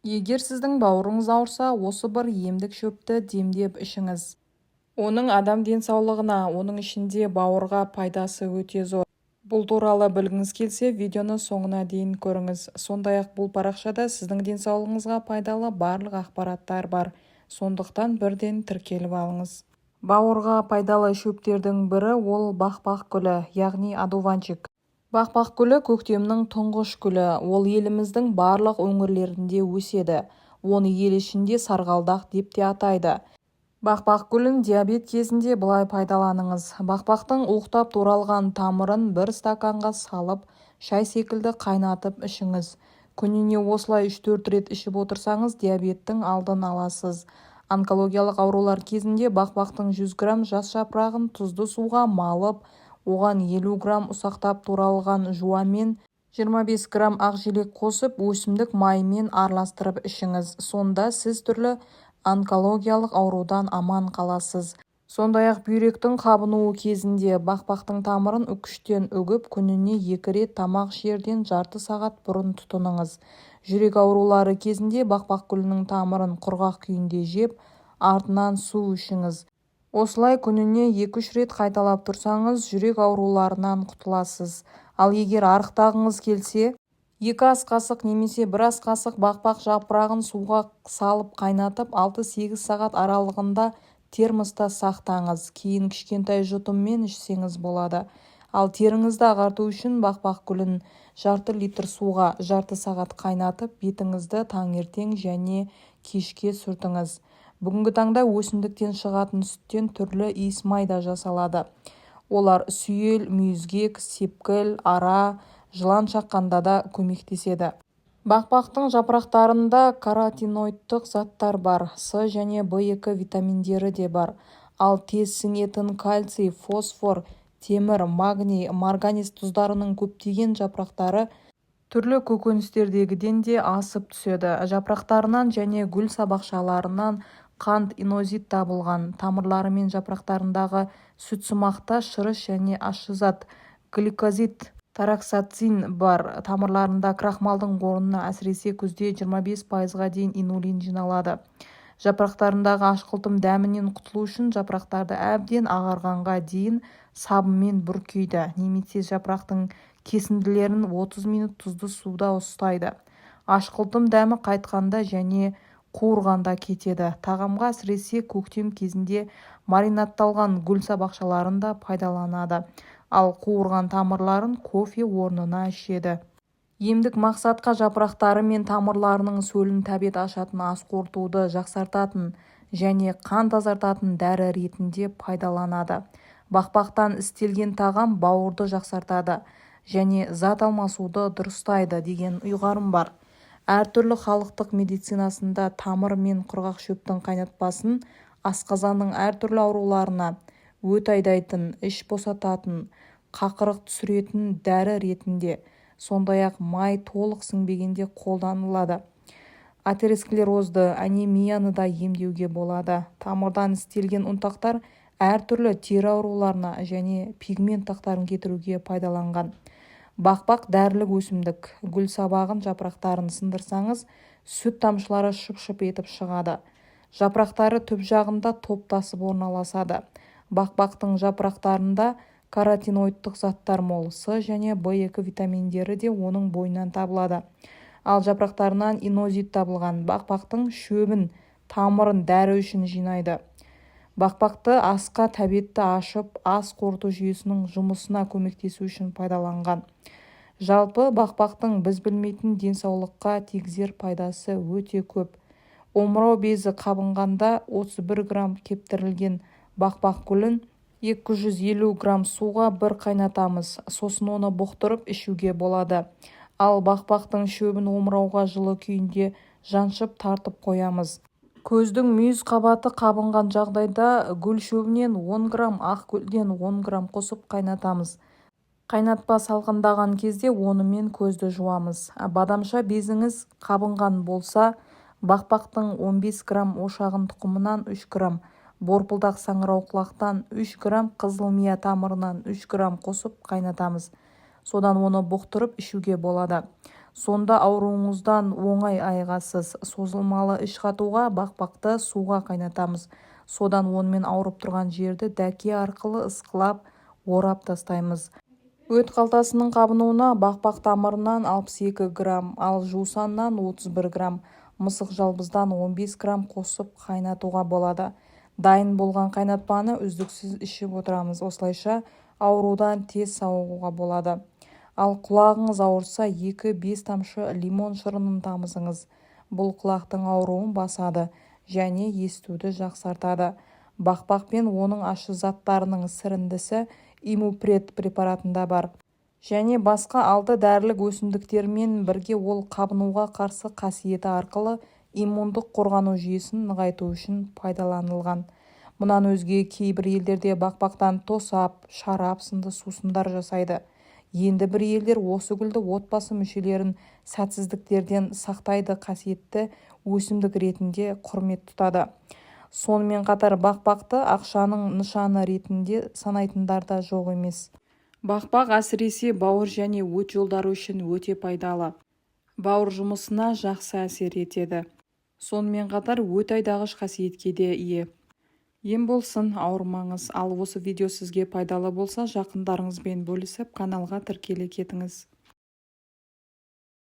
Егер сіздің бауырыңыз ауырса, осы бір емдік шөпті демдеп ішіңіз. Оның адам денсаулығына, оның ішінде бауырға пайдасы өте зор. Бұл туралы білгіңіз келсе, видеоны соңына дейін көріңіз. Сондай-ақ бұл парақшада сіздің денсаулығыңызға пайдалы барлық ақпараттар бар. Сондықтан бірден тіркеліп алыңыз. Бауырға пайдалы шөптердің бірі ол бақбақ гүлі, яғни одуванчик. Бақбақ гүлі көктемнің тұңғыш гүлі. Ол еліміздің барлық өңірлерінде өседі. Оны ел ішінде сарғалдақ деп те атайды. Бақбақ гүлін диабет кезінде былай пайдаланыңыз. Бақбақтың уықтап туралған тамырын бір стаканға салып, шай секілді қайнатып ішіңіз. Күніне осылай 3-4 рет ішіп отырсаңыз, диабеттің алдын аласыз. Онкологиялық аурулар кезінде бақбақтың 100 грамм жас жапырағын тұзды суға малып, оған 50 грамм ұсақтап туралған жуамен 25 грамм ақ желек қосып, өсімдік майымен араластырып ішіңіз. Сонда сіз түрлі онкологиялық аурудан аман қаласыз. Сондай-ақ бүйректің қабынуы кезінде бақбақтың тамырын үкіштен үгіп, күніне 2 рет тамақ ішерден жарты сағат бұрын тұтыныңыз. Жүрек аурулары кезінде бақбақ гүлінің тамырын құрғақ күйінде жеп, артынан су ішіңіз. Осылай күніне 2-3 рет қайталап тұрсаңыз, жүрек ауруларынан құтыласыз. Ал егер арықтағыңыз келсе, 2 ас қасық немесе 1 ас қасық бақбақ жапырағын суға салып қайнатып 6-8 сағат аралығында термоста сақтаңыз. Кейін кішкентай жұтыммен ішсеңіз болады. Ал теріңізді ағарту үшін бақбақ гүлін жарты литр суға жарты сағат қайнатып, бетіңізді таңертең және кешке сүртіңіз. Бүгінгі таңда өсімдіктен шығатын сүттен түрлі иіс майда жасалады. Олар сүйел, мүйізгек, сепкіл, ара, жылан шаққанда да көмектеседі. Бақбақтың жапырақтарында каротиноидтық заттар бар, С және В2 витаминдері де бар. Ал тез сіңетін кальций, фосфор, темір, магний, марганец тұздарының көптеген жапырақтары түрлі көкөністердегіден де асып түседі. Жапырақтарынан және гүл сабақшаларынан қант, инозит табылған. Тамырлары мен жапырақтарындағы сүтсымақта шырыш және ащы зат, гликозид, тараксацин бар. Тамырларында крахмалдың орнына әсіресе күзде 25%-ға дейін инулин жиналады. Жапырақтарындағы ашқылтым дәмінен құтылу үшін жапырақтарды әбден ағарғанға дейін сабынмен бүркейді, немесе жапырақтың кесінділерін 30 минут тұзды суда ұстайды. Ашқылтым дәмі қайтқанда және қуырғанда кетеді. Тағамға әсіресе көктем кезінде маринадталған гүл сабақшаларында пайдаланады. Ал қуырған тамырларын кофе орнына ішеді. Емдік мақсатқа жапырақтары мен тамырларының сөлін тәбет ашатын, ас қорытуды жақсартатын және қан тазартатын дәрі ретінде пайдаланады. Бақбақтан істелген тағам бауырды жақсартады және зат алмасуды дұрыстайды деген ұйғарым бар. Әртүрлі халықтық медицинасында тамыр мен құрғақ шөптің қайнатпасын асқазанның әртүрлі ауруларына өт айдайтын, іш босататын, қақырық түсіретін дәрі ретінде, сондай-ақ май толық сіңбегенде қолданылады. Атеросклерозды, анемияны да емдеуге болады. Тамырдан істелген ұнтақтар әртүрлі тері ауруларына және пигмент тақтарын кетіруге пайдаланған. Бақбақ дәрілік өсімдік. Гүл сабағын жапырақтарын сындырсаңыз, сүт тамшылары шып-шып етіп шығады. Жапырақтары түп жағында топтасып орналасады. Бақбақтың жапырақтарында каротиноидтық заттар мол, С және В2 витаминдері де оның бойынан табылады. Ал жапырақтарынан инозит табылған. Бақбақтың шөбін, тамырын дәрі үшін жинайды. Бақбақты асқа тәбетті ашып, ас қорыту жүйесінің жұмысына көмектесу үшін пайдаланған. Жалпы бақбақтың біз білмейтін денсаулыққа тигізер пайдасы өте көп. Омырау безі қабынғанда 31 грамм кептірілген бақбақ гүлін 250 грамм суға бір қайнатамыз, сосын оны бұқтырып ішуге болады. Ал бақбақтың шөбін омырауға жылы күйінде жаншып тартып қоямыз. Көздің мүйіз қабаты қабынған жағдайда гүл шөбінен 10 грамм, ақ гүлден 10 грамм қосып қайнатамыз. Қайнатпа салқындаған кезде онымен көзді жуамыз. Бадамша безіңіз қабынған болса, бақбақтың 15 грамм ошағын тұқымынан 3 грамм, борпылдақ саңырауқұлақтан 3 грамм, қызылмия тамырынан 3 грамм қосып қайнатамыз. Содан оны бұқтырып ішуге болады. Сонда ауруыңыздан оңай айығасыз. Созылмалы іш қатуға бақбақты суға қайнатамыз. Содан онымен ауырып тұрған жерді дәке арқылы ысқылап, орап тастаймыз. Өт қалтасының қабынуына бақбақ тамырынан 62 грамм, ал жусаннан 31 грамм, мысық жалбыздан 15 грамм қосып қайнатуға болады. Дайын болған қайнатпаны үздіксіз ішіп отырамыз. Осылайша аурудан тез сауығуға болады. Ал құлағыңыз ауырса 2-5 тамшы лимон шырынын тамызыңыз. Бұл құлақтың ауруын басады және естуді жақсартады. Бақбақ пен оның ащы заттарының сіріндісі имупред препаратында бар. Және басқа 6 дәрілік өсімдіктермен бірге ол қабынуға қарсы қасиеті арқылы иммундық қорғану жүйесін нығайту үшін пайдаланылған. Мұнан өзге кейбір елдерде бақбақтан тосап, шарап сынды сусындар жасайды. Енді бір елдер осы гүлді отбасы мүшелерін сәтсіздіктерден сақтайды қасиетті өсімдік ретінде құрмет тұтады. Сонымен қатар бақбақты ақшаның нышаны ретінде санайтындар да жоқ емес. Бақбақ әсіресе бауыр және өт жолдары үшін өте пайдалы. Бауыр жұмысына жақсы әсер етеді. Сонымен қатар өт айдағыш қасиетке де ие. Ем болсын, ауырмаңыз. Ал осы видео сізге пайдалы болса, жақындарыңызбен бөлісіп, каналға тіркеле кетіңіз.